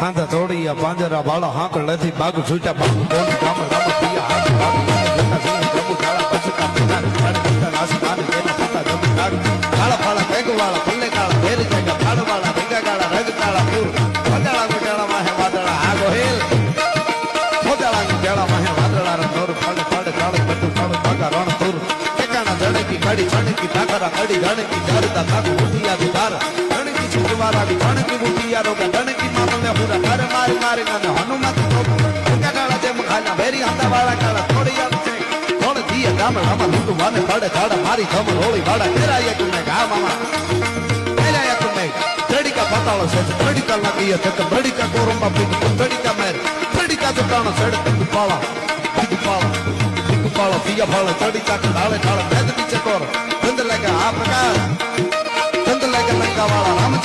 હાંધા તોડિયા પાંજરા બાળા હાંકળ નથી બાગ છૂટા બાગ બોલી ગામ રામ પિયા હાથ બાગ પ્રભુ કાળા પસકા પિતા કાળા આસમાન તેના પિતા જમી કાળ કાળા ફાળા બેગ વાળા પલ્લે કાળા ભેર જાગા ફાડ વાળા ભેગા કાળા રગ કાળા પૂર વાદળા ગુટાળા માહે વાદળા આ ગોહેલ વાદળા ગુટાળા માહે વાદળા રંગોર ફાડ ફાડ કાળ બધું કાળ ભાગા રણ તુર ઠેકાણા જણકી ગાડી છણકી ઠાકરા ગાડી ગણકી જારતા ભાગ ઉઠિયા દુધાર ગણકી છુટવારા દી ગણકી બુટિયા રોગા ગણકી મામલે હુરા ઘર મારી મારી ને હનુમત ઠેકાણા જેમ ખાના ભેરી હાંડા વાળા કાળા થોડિયા છે થોડ દીએ ગામ રામા લૂટુ વાને પાડે ખાડા મારી ખમ રોળી વાડા કેરાયા તુમે ગા મામા કેરાયા તુમે ચડીકા પતાળો છે ચડીકા લાગીએ તક ચડીકા કોરંબા પીક ચડીકા મેર ચડીકા જટાણો સડ તુપાળા તુપાળા પિયા ફાળા ચડીકા ઢાળે ઢાળે ભેદ નીચે કોર ચંદ લાગે આ પ્રકાર ચંદ લાગે લંકા વાળા રામચંદ્ર